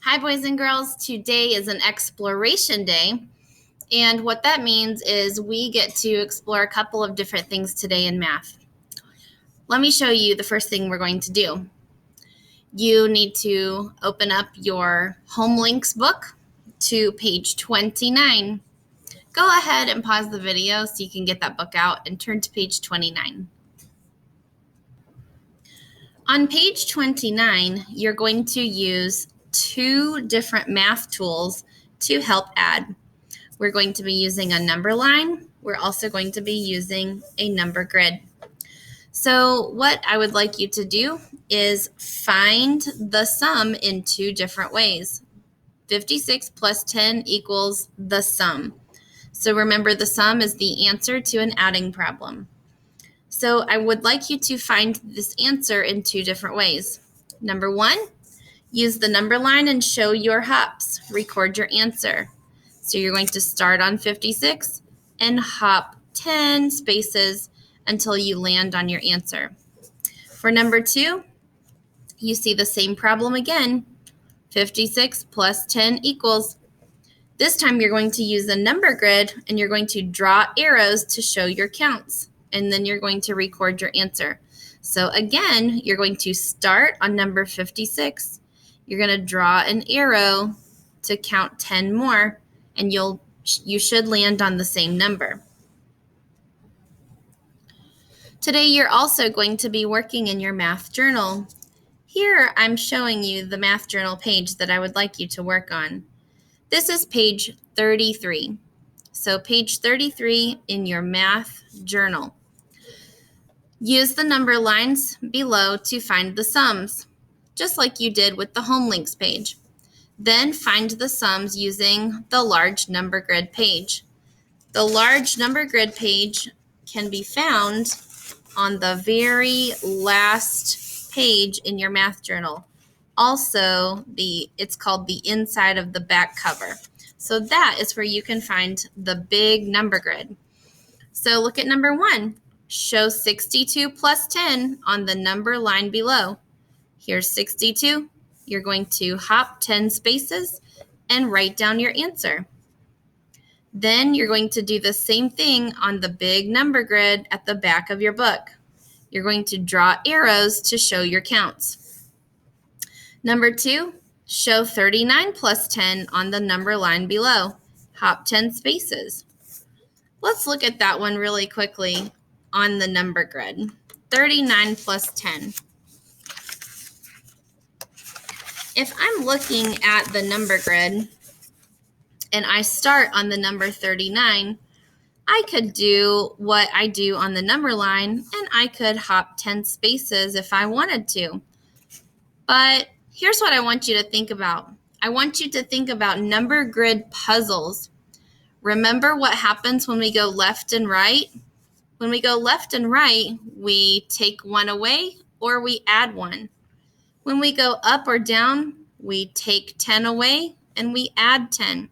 Hi, boys and girls. Today is an exploration day. And what that means is we get to explore a couple of different things today in math. Let me show you the first thing we're going to do. You need to open up your Home Links book to page 29. Go ahead and pause the video so you can get that book out and turn to page 29. On page 29, you're going to use two different math tools to help add. We're going to be using a number line. We're also going to be using a number grid. So what I would like you to do is find the sum in two different ways. 56 plus 10 equals the sum. So remember, the sum is the answer to an adding problem. So I would like you to find this answer in two different ways. Number one, use the number line and show your hops. Record your answer. So you're going to start on 56 and hop 10 spaces until you land on your answer. For number two, you see the same problem again. 56 plus 10 equals. This time you're going to use a number grid and you're going to draw arrows to show your counts. And then you're going to record your answer. So again, you're going to start on number 56. You're going to draw an arrow to count 10 more, and you should land on the same number. Today, you're also going to be working in your math journal. Here, I'm showing you the math journal page that I would like you to work on. This is page 33. So page 33 in your math journal. Use the number lines below to find the sums, just like you did with the Home Links page. Then find the sums using the large number grid page. The large number grid page can be found on the very last page in your math journal. Also, it's called the inside of the back cover. So that is where you can find the big number grid. So look at number one. Show 62 plus 10 on the number line below. Here's 62. You're going to hop 10 spaces and write down your answer. Then you're going to do the same thing on the big number grid at the back of your book. You're going to draw arrows to show your counts. Number two, show 39 plus 10 on the number line below. Hop 10 spaces. Let's look at that one really quickly on the number grid. 39 plus 10. If I'm looking at the number grid and I start on the number 39, I could do what I do on the number line and I could hop 10 spaces if I wanted to. But here's what I want you to think about. I want you to think about number grid puzzles. Remember what happens when we go left and right? When we go left and right, we take one away or we add one. When we go up or down, we take 10 away and we add 10.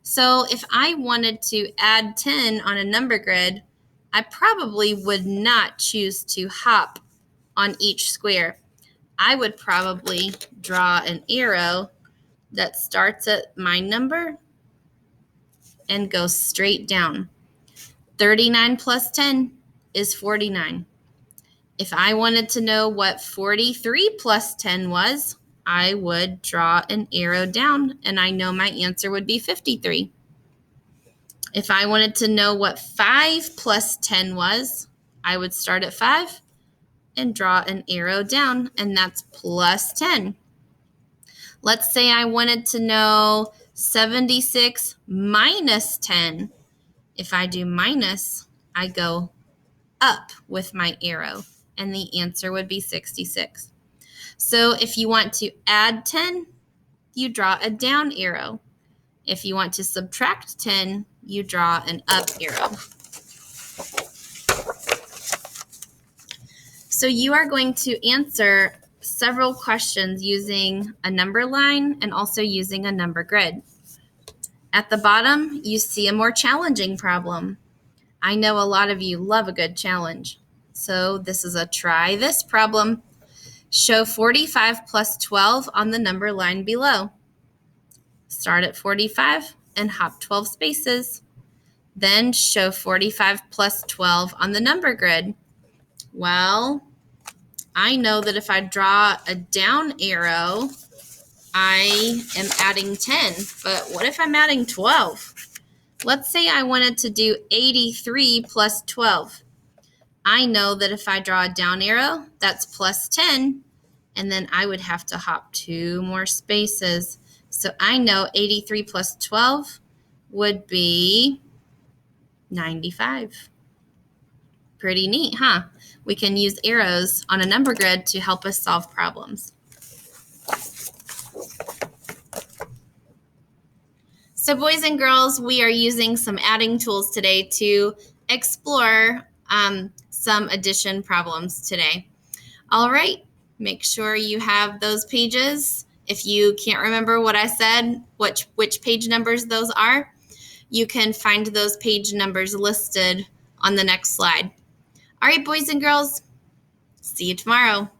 So if I wanted to add 10 on a number grid, I probably would not choose to hop on each square. I would probably draw an arrow that starts at my number and goes straight down. 39 plus 10 is 49. If I wanted to know what 43 plus 10 was, I would draw an arrow down and I know my answer would be 53. If I wanted to know what 5 plus 10 was, I would start at 5 and draw an arrow down, and that's plus 10. Let's say I wanted to know 76 minus 10. If I do minus, I go up with my arrow, and the answer would be 66. So if you want to add 10, you draw a down arrow. If you want to subtract 10, you draw an up arrow. So you are going to answer several questions using a number line and also using a number grid. At the bottom, you see a more challenging problem. I know a lot of you love a good challenge. So this is a try this problem. Show 45 plus 12 on the number line below. Start at 45 and hop 12 spaces. Then show 45 plus 12 on the number grid. Well, I know that if I draw a down arrow, I am adding 10, but what if I'm adding 12? Let's say I wanted to do 83 plus 12. I know that if I draw a down arrow, that's plus 10, and then I would have to hop 2 more spaces. So I know 83 plus 12 would be 95. Pretty neat, huh? We can use arrows on a number grid to help us solve problems. So boys and girls, we are using some adding tools today to explore some addition problems today. All right, make sure you have those pages. If you can't remember what I said, which page numbers those are, you can find those page numbers listed on the next slide. All right, boys and girls, see you tomorrow.